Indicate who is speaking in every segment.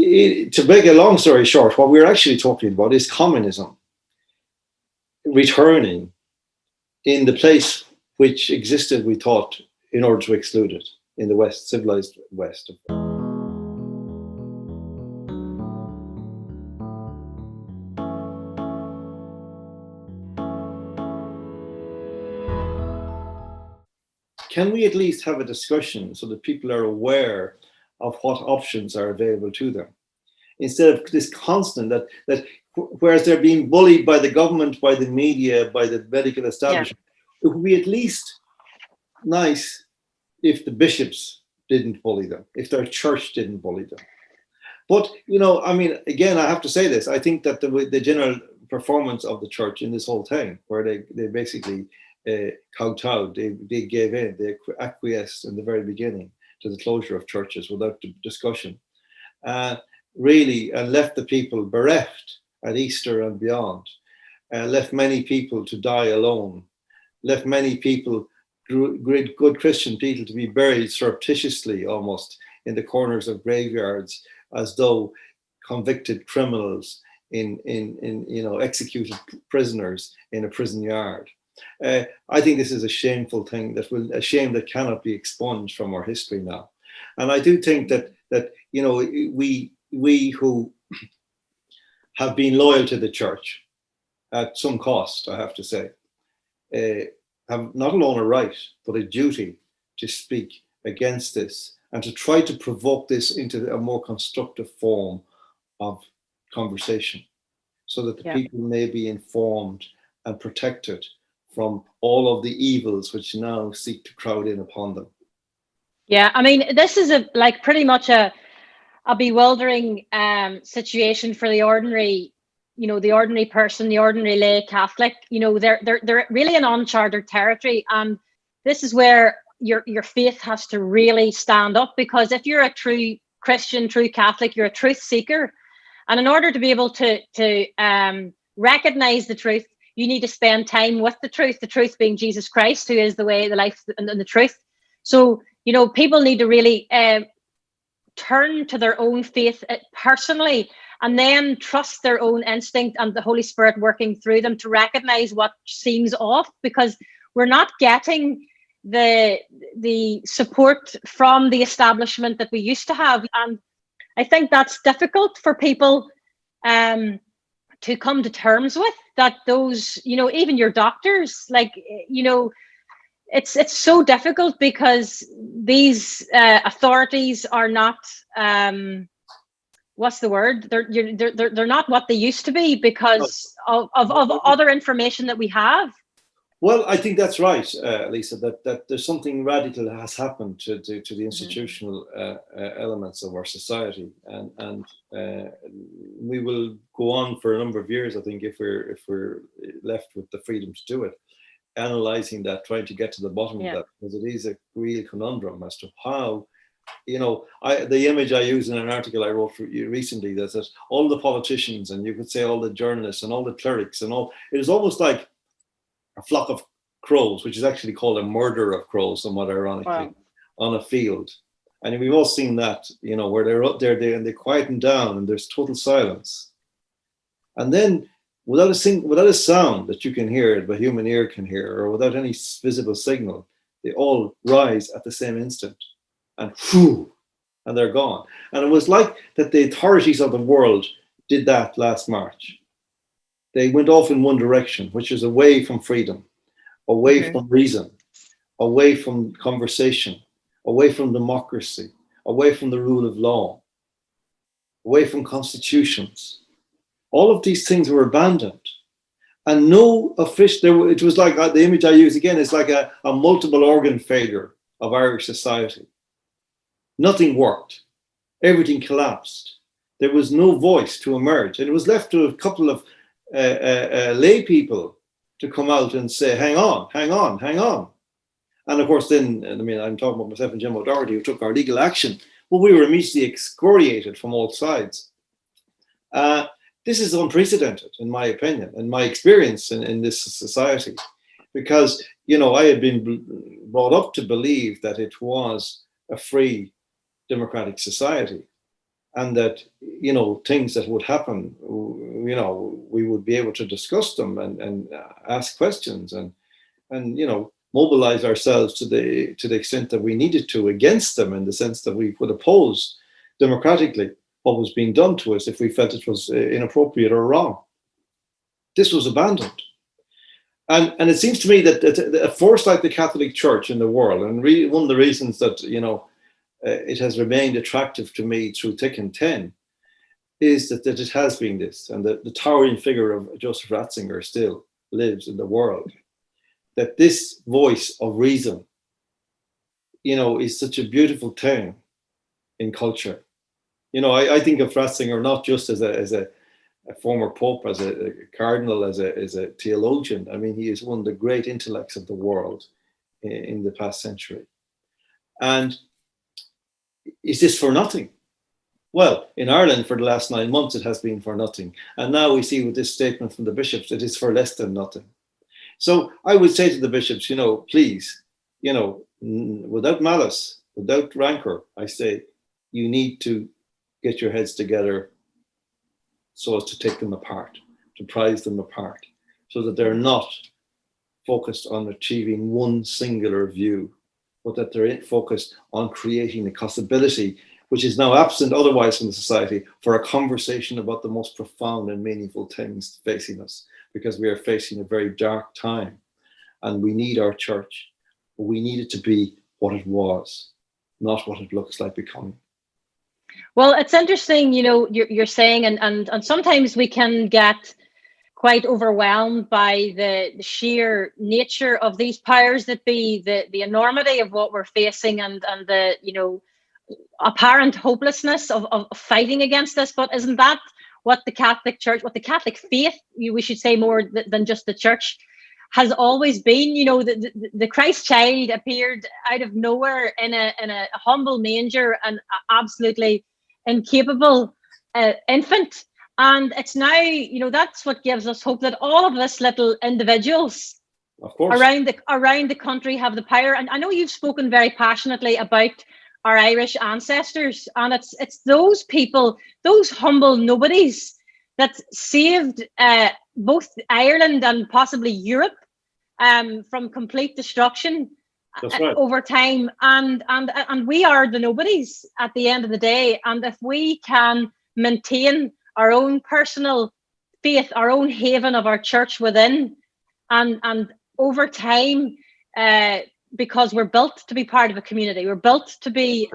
Speaker 1: to make a long story short, what we're actually talking about is communism returning in the place which existed, we thought, in order to exclude it in the West, civilized West. Can we at least have a discussion so that people are aware of what options are available to them? Instead of this constant that whereas they're being bullied by the government, by the media, by the medical establishment, it would be at least nice if the bishops didn't bully them, if their church didn't bully them. But, I mean, again, I have to say this. I think that the general performance of the church in this whole thing, where they basically kowtowed, they gave in, they acquiesced in the very beginning to the closure of churches without discussion, really, and left the people bereft at Easter and beyond, left many people to die alone, left many people, good Christian people, to be buried surreptitiously almost in the corners of graveyards as though convicted criminals in executed prisoners in a prison yard. I think this is a shameful thing, a shame that cannot be expunged from our history now. And I do think that we who have been loyal to the church at some cost, I have to say, have not alone a right, but a duty to speak against this and to try to provoke this into a more constructive form of conversation so that the people may be informed and protected from all of the evils which now seek to crowd in upon them.
Speaker 2: Yeah, I mean, this is pretty much a bewildering situation for the ordinary, the ordinary person, the ordinary lay Catholic. They're really in uncharted territory, and this is where your faith has to really stand up, because if you're a true Christian, true Catholic, you're a truth seeker, and in order to be able to recognize the truth, you need to spend time with the truth being Jesus Christ, who is the way, the life, and the truth. So, people need to really turn to their own faith personally, and then trust their own instinct and the Holy Spirit working through them to recognize what seems off, because we're not getting the support from the establishment that we used to have. And I think that's difficult for people to come to terms with, that those, even your doctors, it's so difficult because these authorities are not, what's the word? They're not what they used to be because of other information that we have.
Speaker 1: Well, I think that's right, Lisa, that there's something radical that has happened to the institutional elements of our society, and we will go on for a number of years, I think, if we're left with the freedom to do it, analyzing that, trying to get to the bottom of that, because it is a real conundrum as to how, the image I used in an article I wrote for you recently, that says all the politicians, and you could say all the journalists and all the clerics and all, it is almost like a flock of crows, which is actually called a murder of crows, somewhat ironically, on a field. And we've all seen that, where they're up there and they quieten down and there's total silence. And then without a sound that you can hear, the human ear can hear, or without any visible signal, they all rise at the same instant, and whew, and they're gone. And it was like that the authorities of the world did that last March. They went off in one direction, which is away from freedom, away from reason, away from conversation, away from democracy, away from the rule of law, away from constitutions. All of these things were abandoned. And no official, it was like the image I use again, is like a multiple organ failure of Irish society. Nothing worked. Everything collapsed. There was no voice to emerge. And it was left to a couple of lay people to come out and say, hang on. And of course, then, I'm talking about myself and Jim O'Doherty, who took our legal action, but we were immediately excoriated from all sides. This is unprecedented, in my opinion, and my experience in this society, because, I had been brought up to believe that it was a free democratic society. and that, things that would happen, we would be able to discuss them and ask questions and mobilize ourselves to the extent that we needed to against them, in the sense that we would oppose democratically what was being done to us if we felt it was inappropriate or wrong. This was abandoned. And it seems to me that a force like the Catholic Church in the world, and one of the reasons that it has remained attractive to me through thick and thin, is that it has been this, and the towering figure of Joseph Ratzinger still lives in the world. That this voice of reason, is such a beautiful thing in culture. I think of Ratzinger not just as a former pope, as a cardinal, as a theologian. I mean, he is one of the great intellects of the world in the past century. And is this for nothing? Well, in Ireland for the last 9 months, it has been for nothing. And now we see with this statement from the bishops, it is for less than nothing. So I would say to the bishops, please, without malice, without rancor, I say, you need to get your heads together so as to take them apart, to prize them apart, so that they're not focused on achieving one singular view, but that they're focused on creating a possibility, which is now absent otherwise from the society, for a conversation about the most profound and meaningful things facing us, because we are facing a very dark time, and we need our church, but we need it to be what it was, not what it looks like becoming.
Speaker 2: Well, it's interesting, you're saying, and sometimes we can get quite overwhelmed by the sheer nature of these powers that be, the enormity of what we're facing, and the apparent hopelessness of fighting against this. But isn't that what the Catholic Church, what the Catholic faith, we should say more than just the church, has always been? The Christ child appeared out of nowhere in a humble manger, and absolutely incapable infant. And it's now, that's what gives us hope, that all of us little individuals,
Speaker 1: of course,
Speaker 2: around the country have the power. And I know you've spoken very passionately about our Irish ancestors, and it's those people, those humble nobodies, that saved both Ireland and possibly Europe from complete destruction.
Speaker 1: That's right.
Speaker 2: Over time, and we are the nobodies at the end of the day. And if we can maintain our own personal faith, our own haven of our church within, and over time, because we're built to be part of a community, we're built to be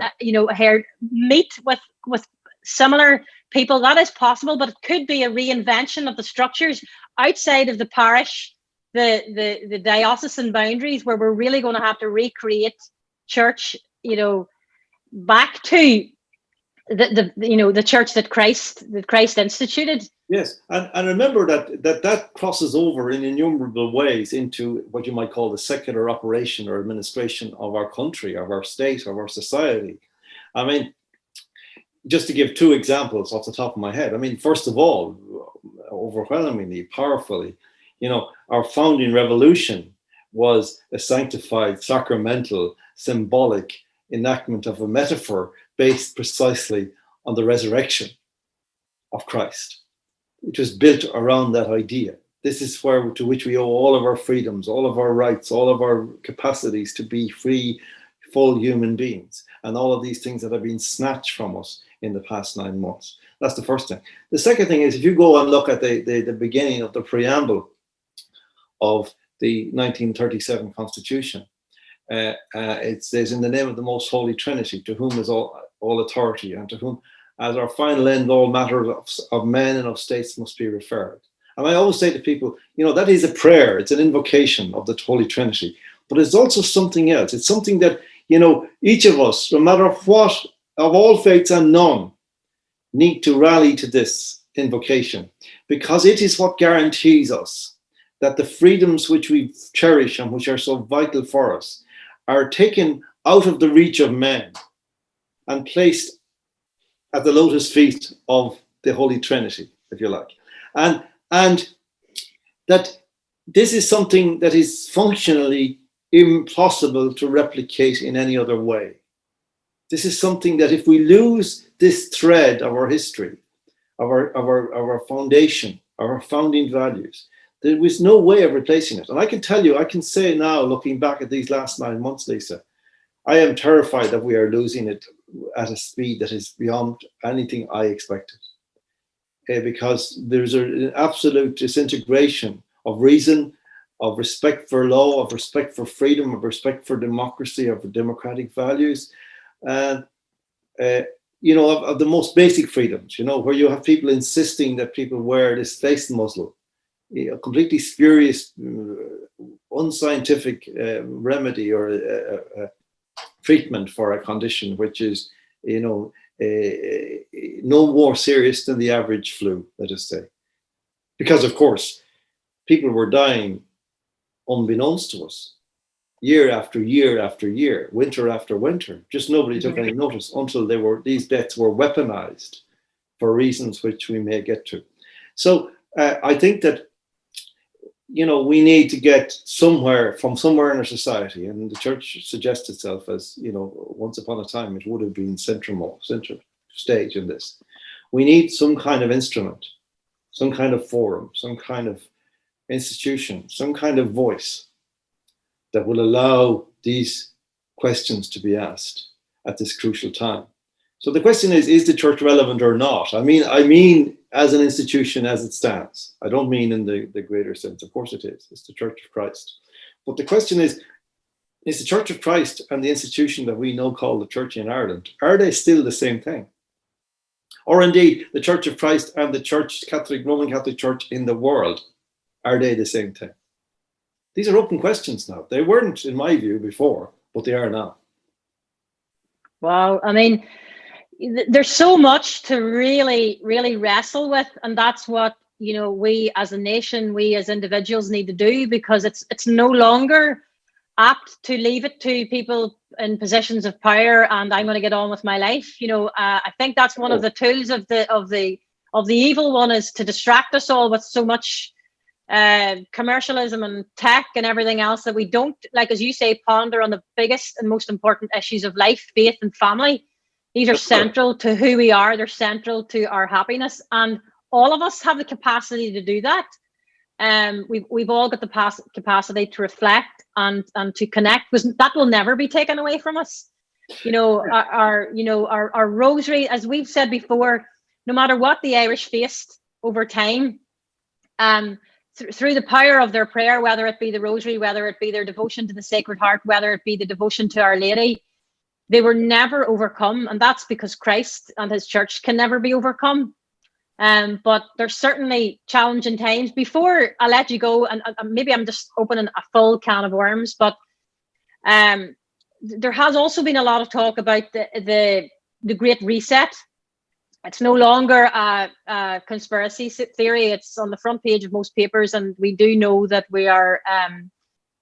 Speaker 2: meet with similar people, that is possible. But it could be a reinvention of the structures outside of the parish, the diocesan boundaries, where we're really going to have to recreate church, back to the church that Christ instituted.
Speaker 1: Yes, and remember that crosses over in innumerable ways into what you might call the secular operation or administration of our country, of our state, of our society. I mean, just to give two examples off the top of my head. I mean, first of all, overwhelmingly, powerfully, our founding revolution was a sanctified, sacramental, symbolic enactment of a metaphor based precisely on the resurrection of Christ. It was built around that idea. This is to which we owe all of our freedoms, all of our rights, all of our capacities to be free, full human beings, and all of these things that have been snatched from us in the past 9 months. That's the first thing. The second thing is, if you go and look at the beginning of the preamble of the 1937 Constitution, it says, "In the name of the most holy Trinity, to whom is all authority, and to whom as our final end all matters of men and of states must be referred." And I always say to people, that is a prayer, it's an invocation of the Holy Trinity, but it's also something else. It's something that, each of us, no matter what, of all faiths and none, need to rally to this invocation, because it is what guarantees us that the freedoms which we cherish and which are so vital for us are taken out of the reach of men and placed at the lotus feet of the Holy Trinity, if you like. And that this is something that is functionally impossible to replicate in any other way. This is something that if we lose this thread of our history, of our foundation, our founding values, there was no way of replacing it. And I can tell you, I can say now, looking back at these last 9 months, Lisa, I am terrified that we are losing it at a speed that is beyond anything I expected. Because there's an absolute disintegration of reason, of respect for law, of respect for freedom, of respect for democracy, of democratic values, and of the most basic freedoms. Where you have people insisting that people wear this face muzzle, a completely spurious, unscientific remedy or treatment for a condition which is, no more serious than the average flu, let us say. Because, of course, people were dying unbeknownst to us, year after year after year, winter after winter. Just nobody took any notice until these deaths were weaponized for reasons which we may get to. So I think that, we need to get from somewhere in our society, and the church suggests itself as, once upon a time, it would have been center stage in this. We need some kind of instrument, some kind of forum, some kind of institution, some kind of voice that will allow these questions to be asked at this crucial time. So the question is the church relevant or not? I mean, as an institution as it stands. I don't mean in the greater sense. Of course it is. It's the Church of Christ. But the question is the Church of Christ and the institution that we know called the Church in Ireland, are they still the same thing? Or indeed, the Church of Christ and the Roman Catholic Church in the world, are they the same thing? These are open questions now. They weren't, in my view, before, but they are now.
Speaker 2: Wow. There's so much to really, really wrestle with. And that's what, we as a nation, we as individuals need to do, because it's no longer apt to leave it to people in positions of power and I'm going to get on with my life. I think that's one of the tools of the evil one, is to distract us all with so much commercialism and tech and everything else that we don't, like, as you say, ponder on the biggest and most important issues of life, faith and family. These are central to who we are. They're central to our happiness, and all of us have the capacity to do that. We've all got the capacity to reflect and to connect, because that will never be taken away from us. Our rosary, as we've said before, no matter what the Irish faced over time, through the power of their prayer, whether it be the rosary, whether it be their devotion to the Sacred Heart, whether it be the devotion to Our Lady, they were never overcome. And that's because Christ and his church can never be overcome. But there's certainly challenging times. Before I let you go, and maybe I'm just opening a full can of worms, but there has also been a lot of talk about the Great Reset. It's no longer a conspiracy theory. It's on the front page of most papers, and we do know that we are,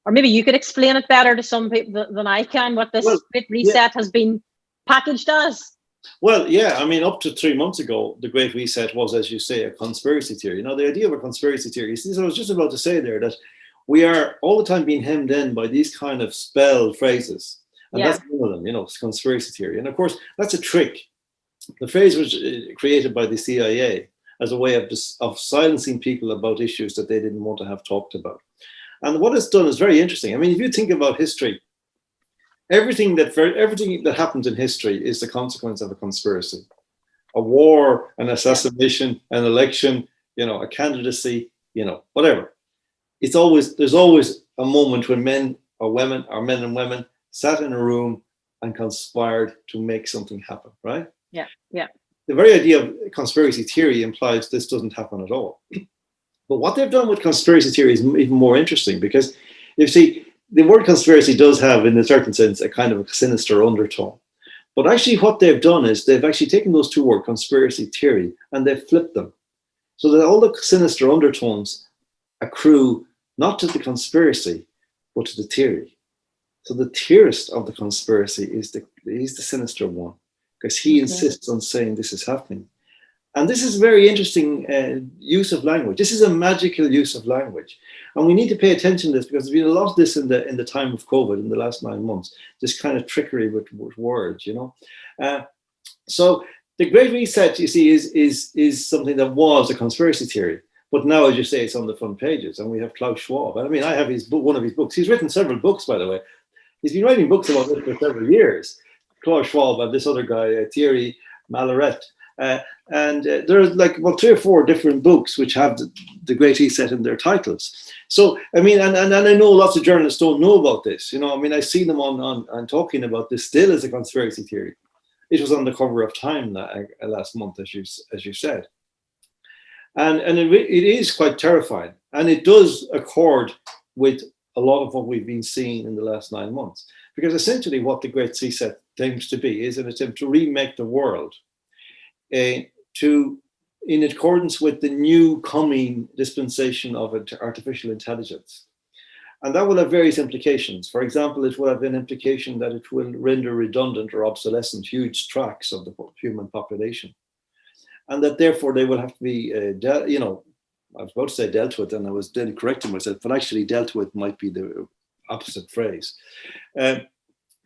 Speaker 2: or maybe you could explain it better to some people than I can, what this Great Reset has been packaged as.
Speaker 1: Well, yeah, up to 3 months ago, the Great Reset was, as you say, a conspiracy theory. The idea of a conspiracy theory, I was just about to say there that we are all the time being hemmed in by these kind of spell phrases. And that's one of them, it's conspiracy theory. And of course, that's a trick. The phrase was created by the CIA as a way of silencing people about issues that they didn't want to have talked about. And what it's done is very interesting. If you think about history, everything that happens in history is the consequence of a conspiracy. A war, an assassination, an election, a candidacy, whatever. There's always a moment when men and women sat in a room and conspired to make something happen, right?
Speaker 2: Yeah.
Speaker 1: The very idea of conspiracy theory implies this doesn't happen at all. But what they've done with conspiracy theory is even more interesting, because you see, the word conspiracy does have, in a certain sense, a kind of a sinister undertone. But actually what they've done is they've actually taken those two words, conspiracy theory, and they've flipped them. So that all the sinister undertones accrue not to the conspiracy, but to the theory. So the theorist of the conspiracy is the sinister one, because he insists on saying this is happening. And this is a very interesting use of language. This is a magical use of language. And we need to pay attention to this, because there's been a lot of this in the time of COVID in the last 9 months, this kind of trickery with words, you know. So the Great Reset, you see, is something that was a conspiracy theory. But now, as you say, it's on the front pages, and we have Klaus Schwab. I mean, I have his book, one of his books. He's written several books, by the way. He's been writing books about this for several years. Klaus Schwab and this other guy, Thierry Malaret. And there are like about 3 or 4 different books which have the Great Reset in their titles. So, I mean, and I know lots of journalists don't know about this. You know, I mean, I see them on talking about this still as a conspiracy theory. It was on the cover of Time last month, as you said. And it is quite terrifying. And it does accord with a lot of what we've been seeing in the last 9 months. Because essentially what the Great Reset aims to be is an attempt to remake the world in accordance with the new coming dispensation of artificial intelligence. And that will have various implications. For example, it will have an implication that it will render redundant or obsolescent huge tracts of the human population. And that therefore they will have to be, you know, I was about to say dealt with, and I was then correcting myself, but actually dealt with might be the opposite phrase.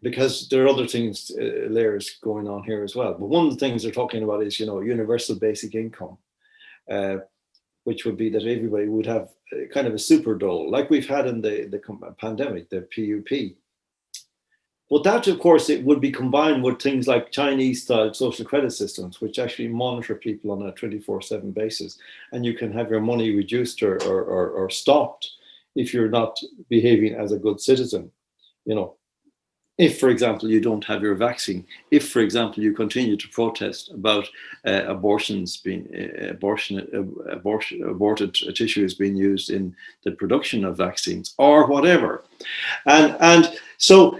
Speaker 1: Because there are other things, layers going on here as well. But one of the things they're talking about is, you know, universal basic income, which would be that everybody would have kind of a super dole, like we've had in the pandemic, the PUP. But that, of course, it would be combined with things like Chinese-style social credit systems, which actually monitor people on a 24/7 basis. And you can have your money reduced or stopped if you're not behaving as a good citizen, you know. If, for example, you don't have your vaccine, if, for example, you continue to protest about aborted tissues being used in the production of vaccines or whatever. And so,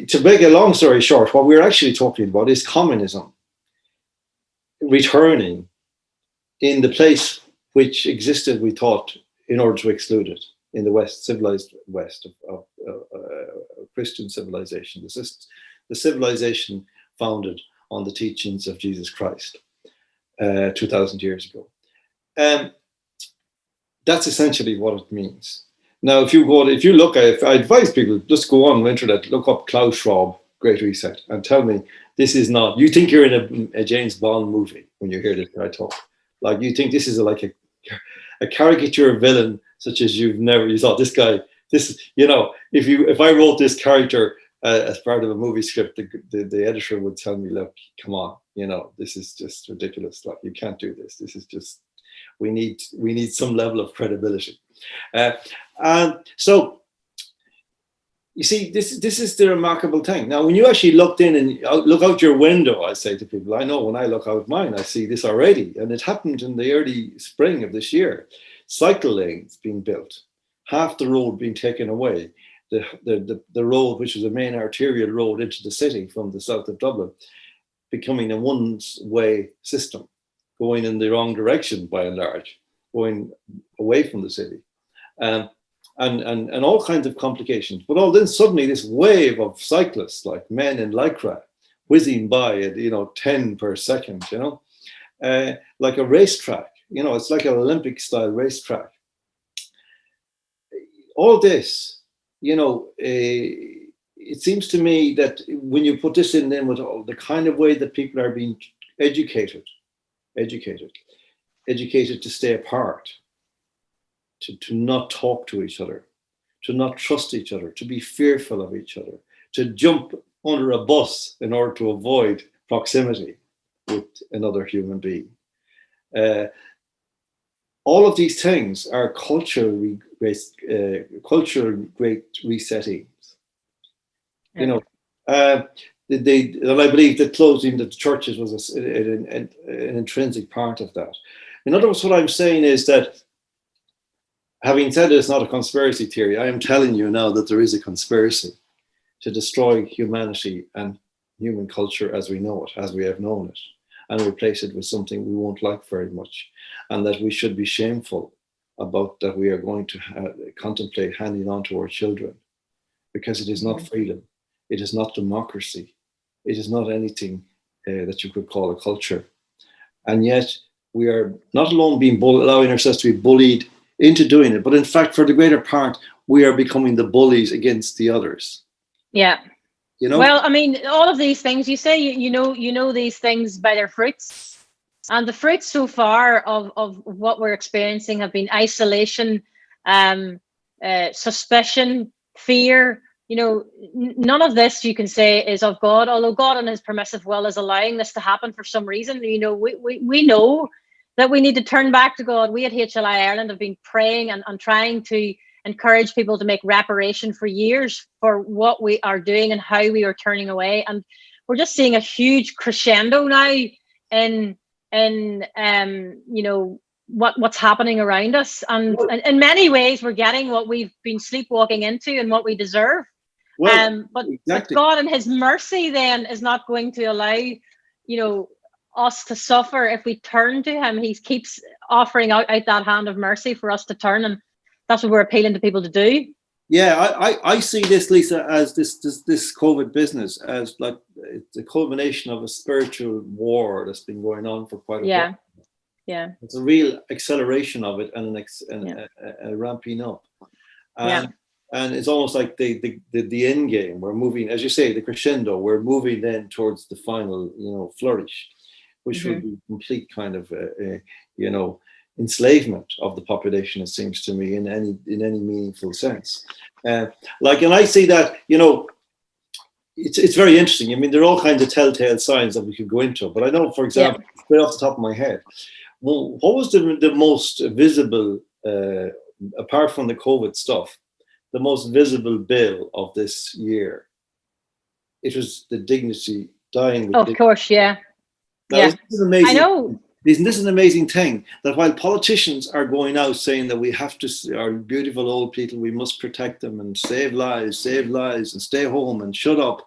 Speaker 1: to make a long story short, what we're actually talking about is communism returning in the place which existed, we thought, in order to exclude it in the West, civilized West of Christian civilization, the civilization founded on the teachings of Jesus Christ 2,000 years ago. That's essentially what it means. Now, if you look at it, I advise people just go on the internet, look up Klaus Schwab, Great Reset, and tell me this is not. You think you're in a James Bond movie when you hear this guy talk. Like you think this is like a caricature villain such as you thought this guy. This, you know, if I wrote this character as part of a movie script, the editor would tell me, look, come on, you know, this is just ridiculous. Like you can't do this. This is just, we need some level of credibility. And so, you see, this is the remarkable thing. Now, when you actually looked in and look out your window, I say to people, I know when I look out mine, I see this already. And it happened in the early spring of this year. Cycle lanes being built, half the road being taken away. The road, which was a main arterial road into the city from the south of Dublin, becoming a one-way system, going in the wrong direction by and large, going away from the city. And all kinds of complications. But then suddenly this wave of cyclists, like men in Lycra, whizzing by at 10 per second, like a racetrack. It's like an Olympic style racetrack. All this, it seems to me that when you put this in then with all the kind of way that people are being educated to stay apart, to not talk to each other, to not trust each other, to be fearful of each other, to jump under a bus in order to avoid proximity with another human being. All of these things are cultural great resettings. Yeah. And I believe that closing the churches was an intrinsic part of that. In other words, what I'm saying is that, having said it's not a conspiracy theory, I am telling you now that there is a conspiracy to destroy humanity and human culture as we know it, as we have known it, and replace it with something we won't like very much, and that we should be shameful about that we are going to contemplate handing on to our children, because it is not freedom, it is not democracy, it is not anything that you could call a culture. And yet we are not alone being allowing ourselves to be bullied into doing it, but in fact, for the greater part, we are becoming the bullies against the others.
Speaker 2: Yeah.
Speaker 1: You know?
Speaker 2: Well, I mean, all of these things you say, you know these things by their fruits, and the fruits so far of what we're experiencing have been isolation, suspicion, fear. You know, none of this you can say is of God, although God in his permissive will is allowing this to happen for some reason. You know, we know that we need to turn back to God. We at HLI Ireland have been praying and trying to encourage people to make reparation for years for what we are doing and how we are turning away. And we're just seeing a huge crescendo now in you know, what's happening around us. And in many ways, we're getting what we've been sleepwalking into and what we deserve.
Speaker 1: Well,
Speaker 2: But
Speaker 1: exactly.
Speaker 2: God in his mercy then is not going to allow, you know, us to suffer if we turn to him. He keeps offering out that hand of mercy for us to turn, and that's what we're appealing to people to do.
Speaker 1: Yeah, I see this, Lisa, as this COVID business as like it's a culmination of a spiritual war that's been going on for quite a while.
Speaker 2: Yeah.
Speaker 1: It's a real acceleration of it and a ramping up. And it's almost like the end game. We're moving, as you say, the crescendo. We're moving then towards the final, you know, flourish, which would be complete kind of, you know, enslavement of the population. It seems to me, in any meaningful sense. Like, and I see that, you know, it's very interesting. I mean, there are all kinds of telltale signs that we could go into. But I know, for example, straight off the top of my head, well, what was the most visible, apart from the COVID stuff, the most visible bill of this year? It was the dignity, dying with dignity.
Speaker 2: Of course, yeah.
Speaker 1: Now, this is amazing.
Speaker 2: I know.
Speaker 1: Isn't this an amazing thing that while politicians are going out saying that we have to, our beautiful old people, we must protect them and save lives and stay home and shut up,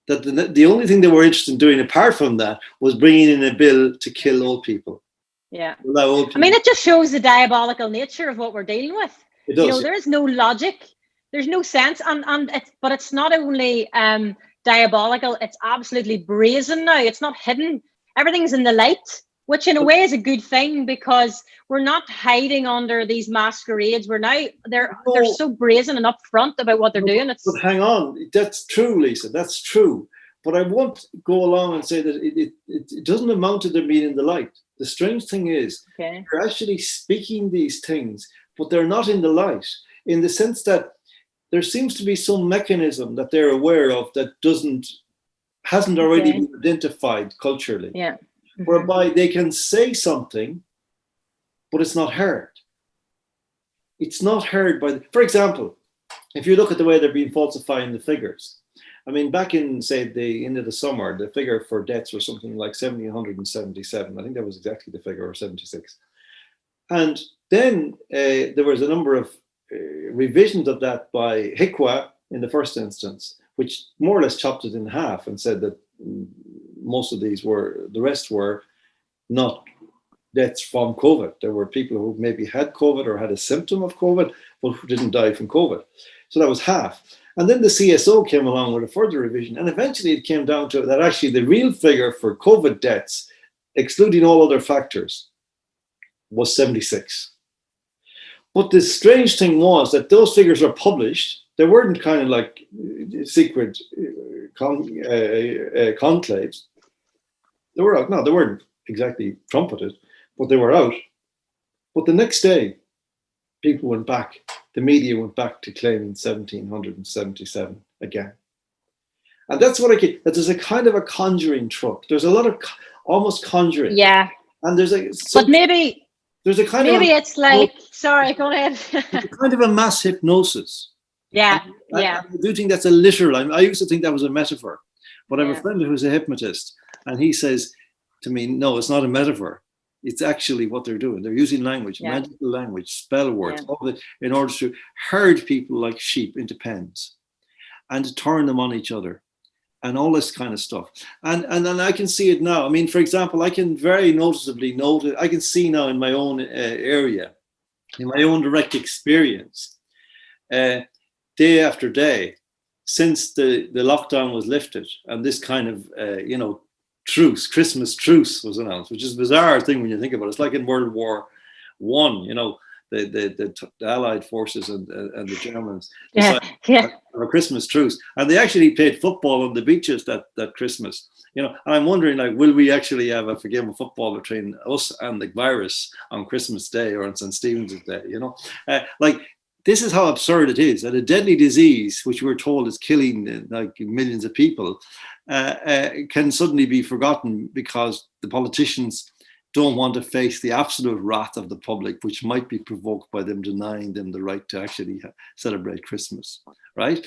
Speaker 1: that the only thing they were interested in doing apart from that was bringing in a bill to kill old people.
Speaker 2: Yeah.
Speaker 1: Old people.
Speaker 2: I mean, it just shows the diabolical nature of what we're dealing with.
Speaker 1: It does,
Speaker 2: you know, there is no logic. There's no sense. But it's not only diabolical, it's absolutely brazen now. It's not hidden. Everything's in the light, which in a way is a good thing, because we're not hiding under these masquerades. They're so brazen and upfront about what they're doing.
Speaker 1: But hang on, that's true, Lisa. That's true. But I won't go along and say that it doesn't amount to them being in the light. The strange thing is, they're actually speaking these things, but they're not in the light, in the sense that there seems to be some mechanism that they're aware of that hasn't already been identified culturally.
Speaker 2: Yeah.
Speaker 1: Whereby they can say something, but it's not heard. It's not heard for example, if you look at the way they're being falsifying the figures. I mean, back in, say, the end of the summer, the figure for deaths was something like 1,777. I think that was exactly the figure, or 76. And then there was a number of revisions of that by HICWA in the first instance, which more or less chopped it in half and said that most of the rest were not deaths from COVID. There were people who maybe had COVID or had a symptom of COVID, but who didn't die from COVID. So that was half. And then the CSO came along with a further revision. And eventually it came down to that actually the real figure for COVID deaths, excluding all other factors, was 76. But the strange thing was that those figures were published. They weren't kind of like secret conclaves. They were out. No, they weren't exactly trumpeted, but they were out. But the next day, people went back. The media went back to claiming 1,777 again. And that's what I get. That there's a kind of a conjuring truck. There's a lot of almost conjuring.
Speaker 2: Yeah.
Speaker 1: And there's
Speaker 2: but maybe
Speaker 1: there's a kind
Speaker 2: maybe
Speaker 1: of
Speaker 2: it's like, sorry, go ahead.
Speaker 1: kind of a mass hypnosis.
Speaker 2: Yeah.
Speaker 1: I do think that's a literal. I used to think that was a metaphor, but I have a friend who's a hypnotist, and he says to me, "No, it's not a metaphor. It's actually what they're doing. They're using language, magical language, spell words, all of it, in order to herd people like sheep into pens, and to turn them on each other, and all this kind of stuff. And then I can see it now. I mean, for example, I can very noticeably notice. I can see now in my own area, in my own direct experience, day after day, since the lockdown was lifted, and this kind of truce, Christmas truce was announced, which is a bizarre thing when you think about it. It's like in World War One, you know, the Allied forces and the Germans
Speaker 2: Yeah,
Speaker 1: decided
Speaker 2: yeah,
Speaker 1: a Christmas truce, and they actually played football on the beaches that Christmas. You know, and I'm wondering, like, will we actually have a game of football between us and the virus on Christmas Day or on St. Stephen's Day? You know, like, this is how absurd it is. That a deadly disease, which we're told is killing like millions of people, can suddenly be forgotten because the politicians don't want to face the absolute wrath of the public, which might be provoked by them denying them the right to actually celebrate Christmas, right?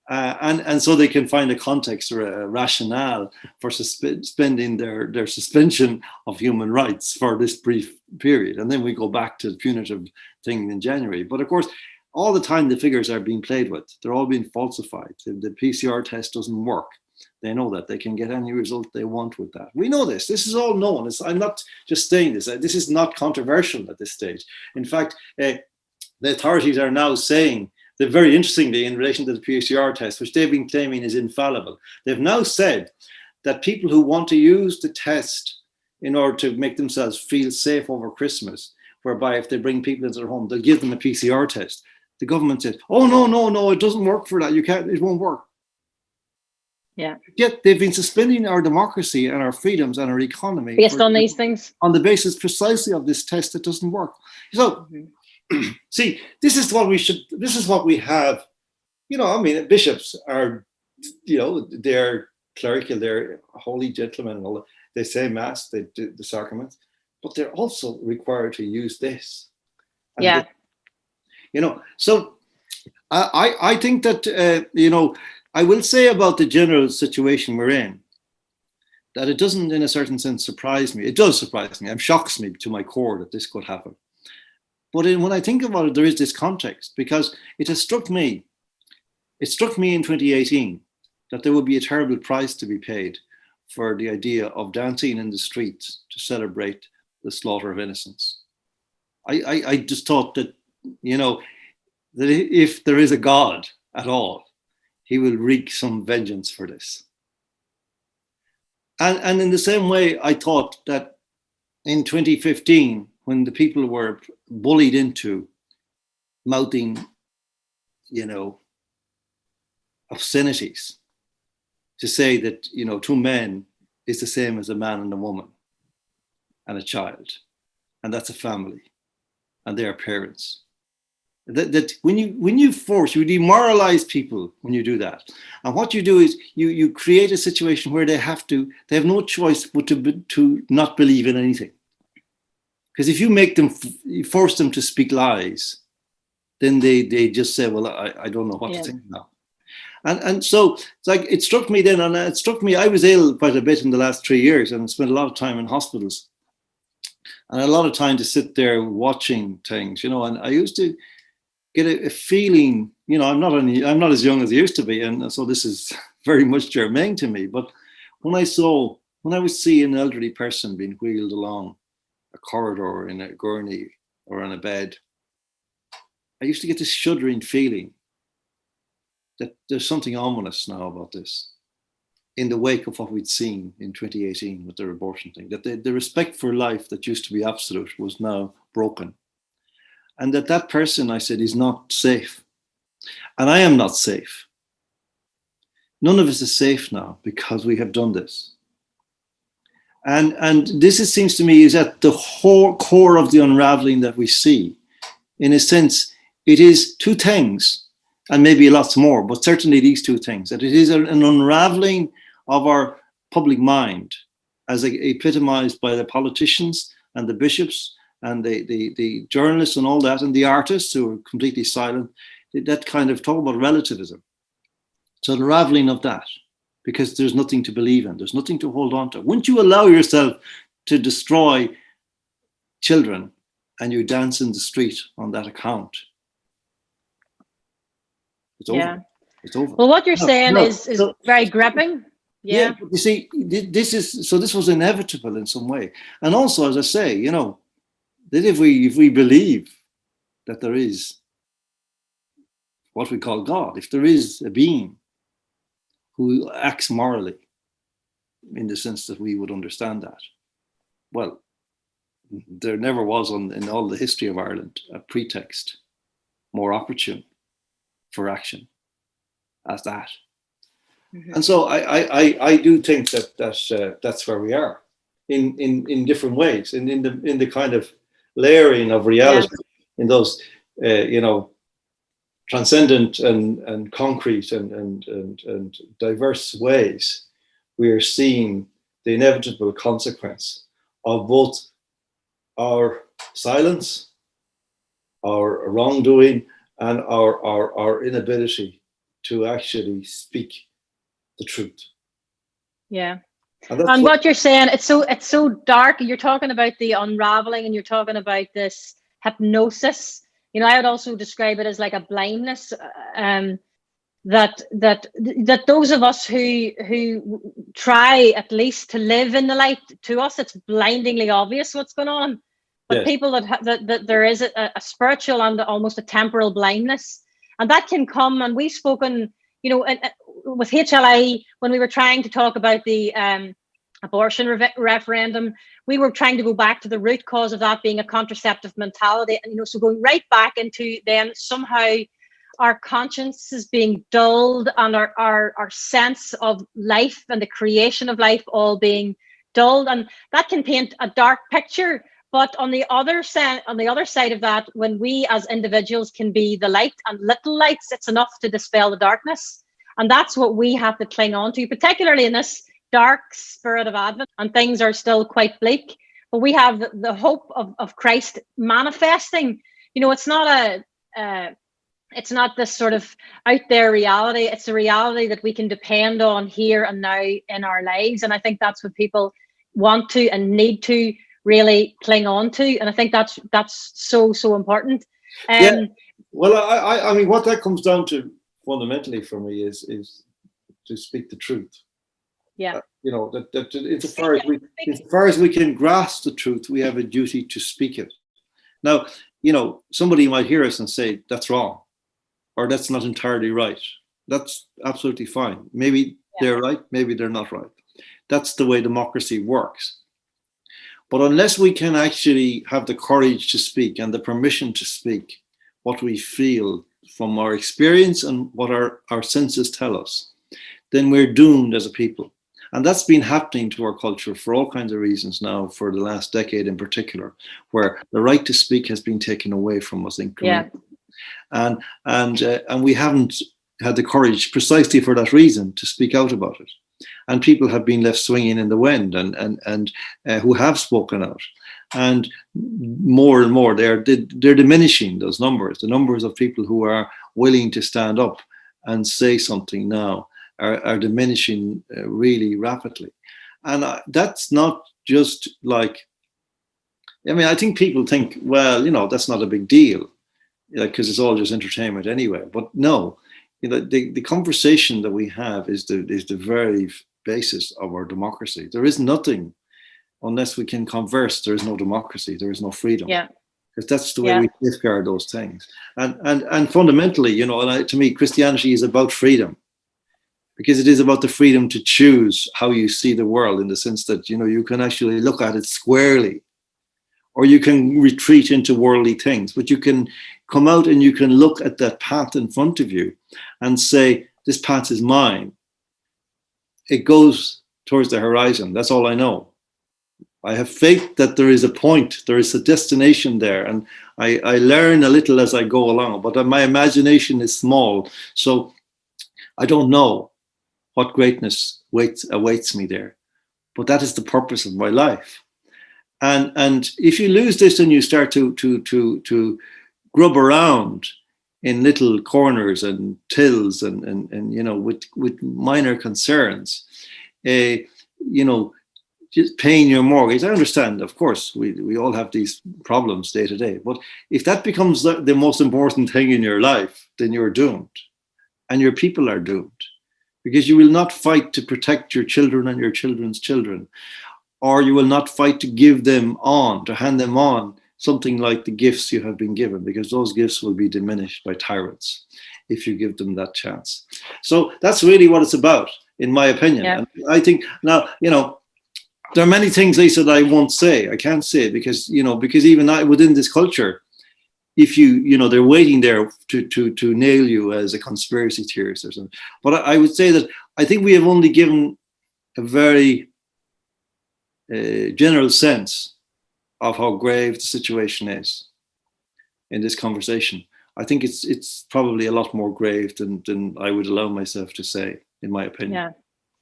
Speaker 1: And so they can find a context or a rationale for suspending their suspension of human rights for this brief period. And then we go back to the punitive thing in January. But of course, all the time the figures are being played with. They're all being falsified. The PCR test doesn't work. They know that they can get any result they want with that. We know this. This is all known. I'm not just saying this. This is not controversial at this stage. In fact, the authorities are now saying that, very interestingly, in relation to the PCR test, which they've been claiming is infallible, they've now said that people who want to use the test in order to make themselves feel safe over Christmas, whereby if they bring people into their home, they'll give them a PCR test. The government said, "Oh, no, it doesn't work for that. You can't. It won't work."
Speaker 2: yeah.
Speaker 1: Yet they've been suspending our democracy and our freedoms and our economy
Speaker 2: Based on these things.
Speaker 1: on the basis precisely of this test that doesn't work. So, see, this is what we have. You know, I mean, bishops are, you know, they're clerical, they're holy gentlemen, and all that. They say mass, they do the sacraments, but they're also required to use this. And
Speaker 2: yeah.
Speaker 1: you know, so I think that, you know, I will say about the general situation we're in, that it doesn't, in a certain sense, surprise me. It does surprise me. It shocks me to my core that this could happen. But when I think about it, there is this context, because it struck me in 2018 that there would be a terrible price to be paid for the idea of dancing in the streets to celebrate the slaughter of innocents. I just thought that, you know, that if there is a God at all, he will wreak some vengeance for this. And in the same way, I thought that in 2015, when the people were bullied into mouthing, you know, obscenities to say that, you know, two men is the same as a man and a woman and a child, and that's a family, and they are parents. That when you demoralize people when you do that, and what you do is you create a situation where they have no choice but to not believe in anything. Because if you force them to speak lies, then they just say, well, I don't know what to think now. And so it's like, it struck me then, and it struck me, I was ill quite a bit in the last 3 years and spent a lot of time in hospitals and a lot of time to sit there watching things, you know, and I used to get a feeling, you know, I'm not as young as I used to be, and so this is very much germane to me. But when I would see an elderly person being wheeled along a corridor in a gurney or on a bed, I used to get this shuddering feeling that there's something ominous now about this, in the wake of what we'd seen in 2018 with the abortion thing, that the respect for life that used to be absolute was now broken. And that person, I said, is not safe. And I am not safe. None of us is safe now because we have done this. And this, it seems to me, is at the whole core of the unraveling that we see. In a sense, it is two things, and maybe lots more, but certainly these two things, that it is an unraveling of our public mind as epitomized by the politicians and the bishops and the journalists and all that, and the artists who are completely silent, that kind of talk about relativism. So the unraveling of that, because there's nothing to believe in, there's nothing to hold on to. Once you allow yourself to destroy children and you dance in the street on that account, it's over. It's over.
Speaker 2: Well, what you're saying is very gripping.
Speaker 1: Yeah, but you see, this was inevitable in some way. And also, as I say, you know, that if we believe that there is what we call God, if there is a being who acts morally, in the sense that we would understand that. Well, there never was in all the history of Ireland a pretext more opportune for action as that.
Speaker 2: Mm-hmm.
Speaker 1: And so I do think that's where we are in different ways, in the kind of layering of reality, in those transcendent and concrete and diverse ways. We are seeing the inevitable consequence of both our silence, our wrongdoing, and our inability to actually speak the truth.
Speaker 2: Yeah.
Speaker 1: And
Speaker 2: what you're saying, it's so dark. You're talking about the unraveling, and you're talking about this hypnosis. I would also describe it as like a blindness. That those of us who try at least to live in the light, to us it's blindingly obvious what's going on. But
Speaker 1: yes.
Speaker 2: People that there is a spiritual and almost a temporal blindness, and that can come. And we've spoken, with HLI, when we were trying to talk about the abortion referendum, we were trying to go back to the root cause of that being a contraceptive mentality, and so going right back into then somehow our conscience is being dulled, and our sense of life and the creation of life all being dulled, and that can paint a dark picture. But on the other side of that, when we as individuals can be the light and little lights, it's enough to dispel the darkness. And that's what we have to cling on to, particularly in this dark spirit of Advent, and things are still quite bleak. But we have the hope of Christ manifesting. It's not it's not this sort of out there reality. It's a reality that we can depend on here and now in our lives. And I think that's what people want to and need to really cling on to. And I think that's so important.
Speaker 1: Well, I mean, what that comes down to fundamentally for me is to speak the truth.
Speaker 2: Yeah.
Speaker 1: That insofar as we can grasp the truth, we have a duty to speak it. Now, somebody might hear us and say, that's wrong, or that's not entirely right. That's absolutely fine. Maybe they're right, maybe they're not right. That's the way democracy works. But unless we can actually have the courage to speak and the permission to speak what we feel from our experience and what our senses tell us, then we're doomed as a people. And that's been happening to our culture for all kinds of reasons now, for the last decade in particular, where the right to speak has been taken away from us incrementally. And we haven't had the courage, precisely for that reason, to speak out about it. And people have been left swinging in the wind, and who have spoken out. And more and more, they're diminishing, those numbers. The numbers of people who are willing to stand up and say something now are diminishing really rapidly. And that's not just like, I think people think, well, that's not a big deal, because it's all just entertainment anyway. But no, the conversation that we have is the very basis of our democracy. There is nothing, unless we can converse, there is no democracy, there is no freedom.
Speaker 2: Yeah.
Speaker 1: Because that's the way we safeguard those things. And fundamentally, to me, Christianity is about freedom. Because it is about the freedom to choose how you see the world, in the sense that, you can actually look at it squarely, or you can retreat into worldly things, but you can come out and you can look at that path in front of you and say, this path is mine. It goes towards the horizon. That's all I know. I have faith that there is a point, there is a destination there, and I learn a little as I go along, but my imagination is small, so I don't know what greatness awaits me there. But that is the purpose of my life. And if you lose this and you start to grub around in little corners and tills and with minor concerns, just paying your mortgage. I understand, of course, we all have these problems day to day. But if that becomes the most important thing in your life, then you're doomed. And your people are doomed. Because you will not fight to protect your children and your children's children, or you will not fight to give them on, to hand them on something like the gifts you have been given, because those gifts will be diminished by tyrants if you give them that chance. So that's really what it's about. in my opinion.
Speaker 2: Yeah.
Speaker 1: And I think now, there are many things, Lisa, that I won't say. I can't say because, because even within this culture, if they're waiting there to nail you as a conspiracy theorist or something. But I would say that I think we have only given a very general sense of how grave the situation is in this conversation. I think it's probably a lot more grave than I would allow myself to say, in my opinion.
Speaker 2: Yeah.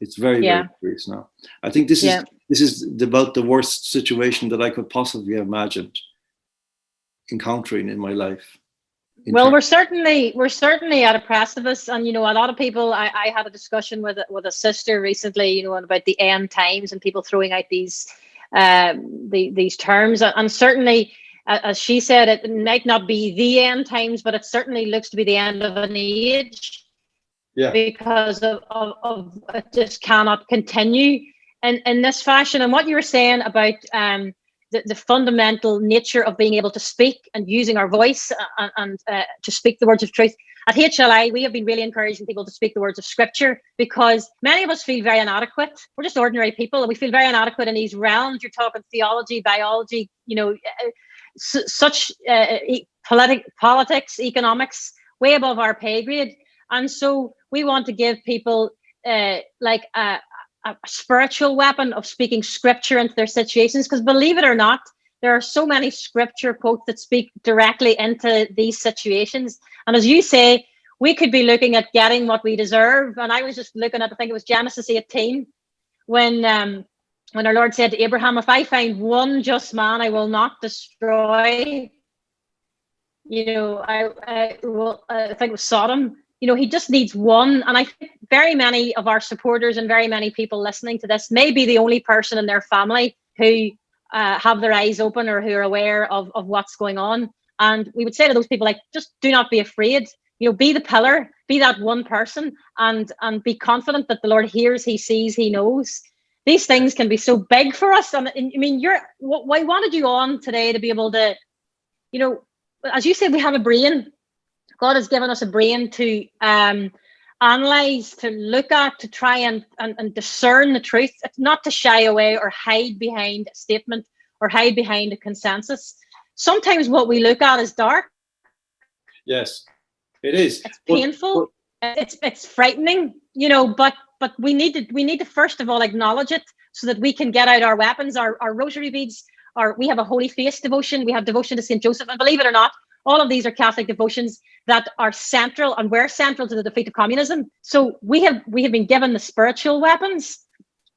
Speaker 1: It's very, very serious now. I think this is about the worst situation that I could possibly have imagined encountering in my life.
Speaker 2: Well, we're certainly at a precipice, and a lot of people. I had a discussion with a sister recently, about the end times and people throwing out these terms, and certainly, as she said, it might not be the end times, but it certainly looks to be the end of an age. Yeah. Because of it just cannot continue in this fashion. And what you were saying about the fundamental nature of being able to speak and using our voice and to speak the words of truth. At HLI, we have been really encouraging people to speak the words of scripture, because many of us feel very inadequate. We're just ordinary people, and we feel very inadequate in these realms. You're talking theology, biology, such politics, economics, way above our pay grade. And so we want to give people like a spiritual weapon of speaking scripture into their situations, because believe it or not, there are so many scripture quotes that speak directly into these situations. And as you say, we could be looking at getting what we deserve. And I was just looking at, I think it was Genesis 18, when our Lord said to Abraham, if I find one just man, I will not destroy. I think it was Sodom. He just needs one. And I think very many of our supporters and very many people listening to this may be the only person in their family who have their eyes open or who are aware of what's going on. And we would say to those people, like, just do not be afraid. Be the pillar, be that one person, and be confident that the Lord hears, he sees, he knows. These things can be so big for us. And I mean, I wanted you on today to be able to, as you said, we have a brain. God has given us a brain to analyze, to look at, to try and discern the truth. It's not to shy away or hide behind a statement or hide behind a consensus. Sometimes what we look at is dark.
Speaker 1: Yes, it is.
Speaker 2: It's painful. It's frightening, but we need to first of all acknowledge it so that we can get out our weapons, our rosary beads, we have a Holy Face devotion, we have devotion to St. Joseph, and believe it or not, all of these are Catholic devotions that are central, and we're central to the defeat of communism. So we have been given the spiritual weapons,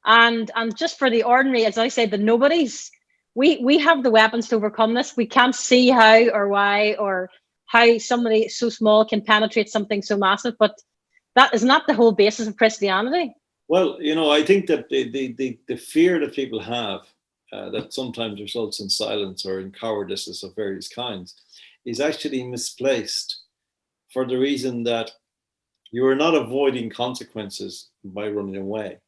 Speaker 2: and just for the ordinary, as I said, the nobodies, we have the weapons to overcome this. We can't see how or why or how somebody so small can penetrate something so massive, but that is not the whole basis of Christianity.
Speaker 1: Well, I think that the fear that people have that sometimes results in silence or in cowardice of various kinds is actually misplaced, for the reason that you are not avoiding consequences by running away.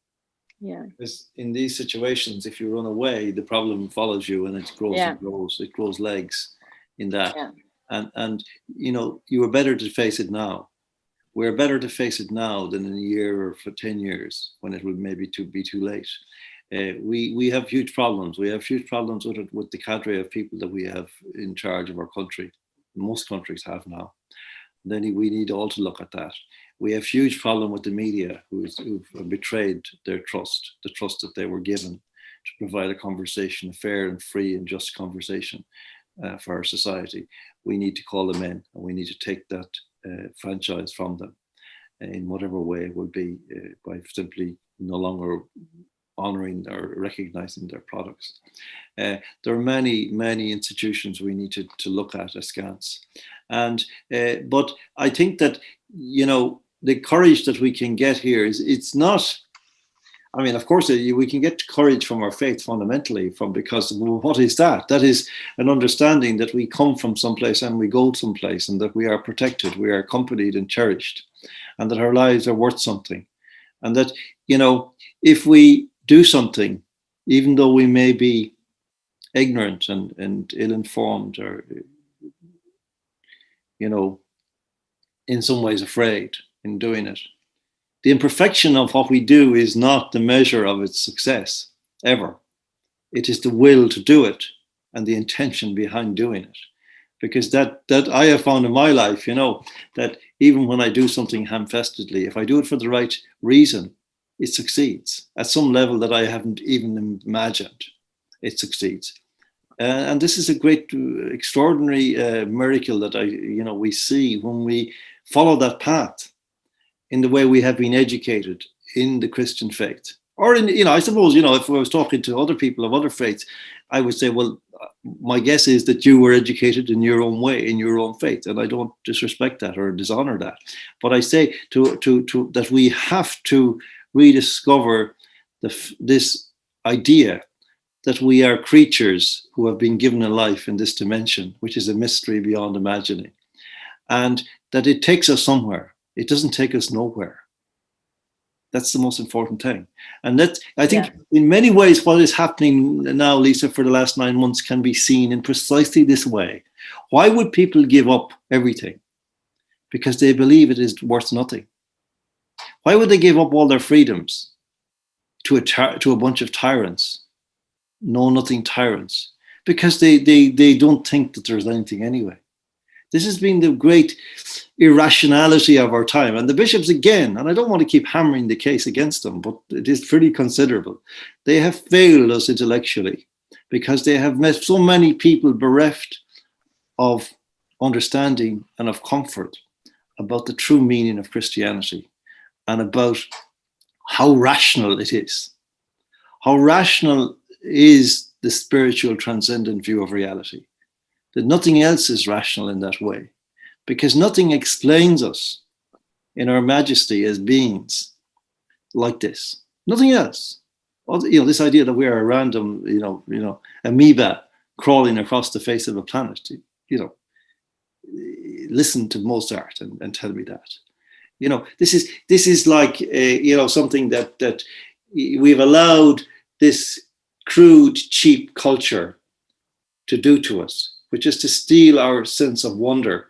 Speaker 2: Yeah.
Speaker 1: Because in these situations, if you run away, the problem follows you, and it grows and grows. It grows legs in that. Yeah. And you are better to face it now. We're better to face it now than in a year or for 10 years when it will maybe be too late. We have huge problems. We have huge problems with the cadre of people that we have in charge of our country. Most countries have now. Then we need all to look at that. We have huge problem with the media who've betrayed their trust, the trust that they were given to provide a conversation, a fair and free and just conversation for our society. We need to call them in, and we need to take that franchise from them in whatever way it will be, by simply no longer honoring or recognizing their products. There are many, many institutions we need to look at askance. And but I think that, the courage that we can get here it's not, I mean, of course, we can get courage from our faith fundamentally, because what is that? That is an understanding that we come from someplace and we go someplace, and that we are protected, we are accompanied and cherished, and that our lives are worth something. And that, if we do something, even though we may be ignorant and ill-informed, or, in some ways afraid in doing it, the imperfection of what we do is not the measure of its success, ever. It is the will to do it and the intention behind doing it. Because that I have found in my life, that even when I do something ham-fistedly, if I do it for the right reason, it succeeds at some level that I haven't even imagined. It succeeds. And this is a great, extraordinary miracle that we see when we follow that path in the way we have been educated in the Christian faith. Or I suppose, if I was talking to other people of other faiths, I would say, well, my guess is that you were educated in your own way, in your own faith, and I don't disrespect that or dishonor that. But I say that we have to rediscover this idea that we are creatures who have been given a life in this dimension, which is a mystery beyond imagining, and that it takes us somewhere. It doesn't take us nowhere. That's the most important thing. And that, I think, in many ways, what is happening now, Lisa, for the last 9 months can be seen in precisely this way. Why would people give up everything? Because they believe it is worth nothing. Why would they give up all their freedoms to a bunch of tyrants? Know-nothing tyrants. Because they don't think that there's anything anyway. This has been the great irrationality of our time. And the bishops, again, and I don't want to keep hammering the case against them, but it is pretty considerable. They have failed us intellectually because they have met so many people bereft of understanding and of comfort about the true meaning of Christianity and about how rational it is. How rational is the spiritual transcendent view of reality. That nothing else is rational in that way, because nothing explains us in our majesty as beings like this. Nothing else. This idea that we are a random, amoeba crawling across the face of a planet. Listen to Mozart and tell me that. This is like something that we've allowed this crude, cheap culture to do to us, which is to steal our sense of wonder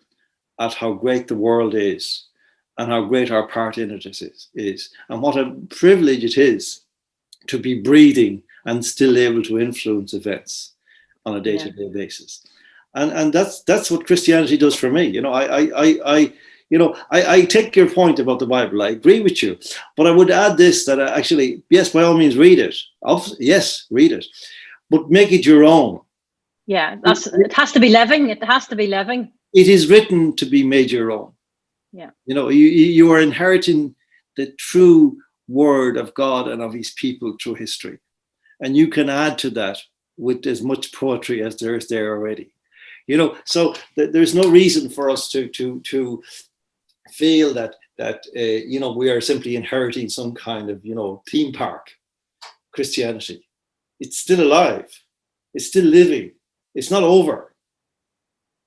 Speaker 1: at how great the world is and how great our part in it is, and what a privilege it is to be breathing and still able to influence events on a day-to-day basis. And that's what Christianity does for me. I take your point about the Bible. I agree with you, but I would add this, that actually, yes, by all means, read it. Yes, read it, but make it your own.
Speaker 2: Yeah, it has to be living. It has to be living.
Speaker 1: It is written to be made your own.
Speaker 2: Yeah.
Speaker 1: You are inheriting the true word of God and of his people through history. And you can add to that with as much poetry as there is there already. So there's no reason for us to feel that we are simply inheriting some kind of, theme park Christianity. It's still alive. It's still living. It's not over.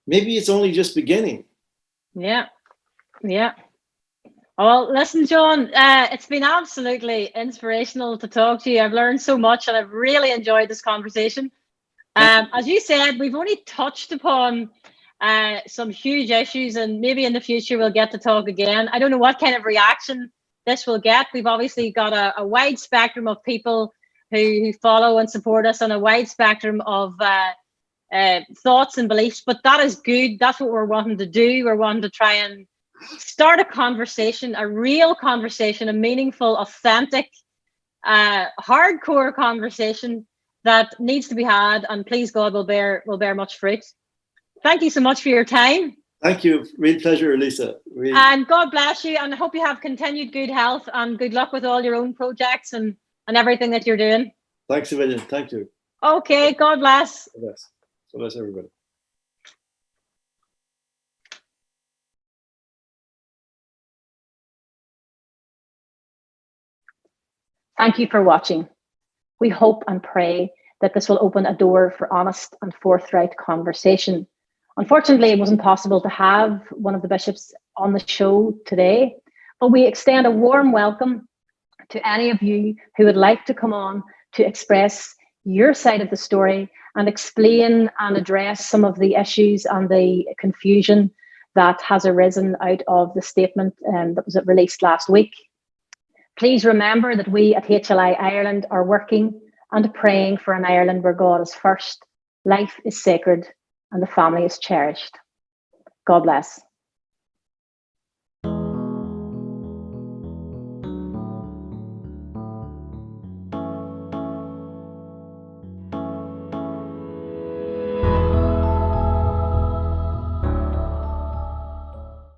Speaker 1: Maybe it's only just beginning.
Speaker 2: Yeah. Well, listen, John, it's been absolutely inspirational to talk to you. I've learned so much and I've really enjoyed this conversation. As you said, we've only touched upon some huge issues, and maybe in the future we'll get to talk again. I don't know what kind of reaction this will get. We've obviously got a wide spectrum of people who follow and support us, and a wide spectrum of thoughts and beliefs, but that is good. That's what we're wanting to do. We're wanting to try and start a conversation, a real conversation, a meaningful, authentic, hardcore conversation that needs to be had, and please God will bear much fruit. Thank you so much for your time.
Speaker 1: Thank you. Real pleasure, Lisa.
Speaker 2: And God bless you, and I hope you have continued good health and good luck with all your own projects and everything that you're doing.
Speaker 1: Thanks a million. Thank you.
Speaker 2: Okay, God bless.
Speaker 1: God bless. God bless everybody.
Speaker 2: Thank you for watching. We hope and pray that this will open a door for honest and forthright conversation. Unfortunately, it wasn't possible to have one of the bishops on the show today, but we extend a warm welcome to any of you who would like to come on to express your side of the story and explain and address some of the issues and the confusion that has arisen out of the statement that was released last week. Please remember that we at HLI Ireland are working and praying for an Ireland where God is first, life is sacred, and the family is cherished. God bless.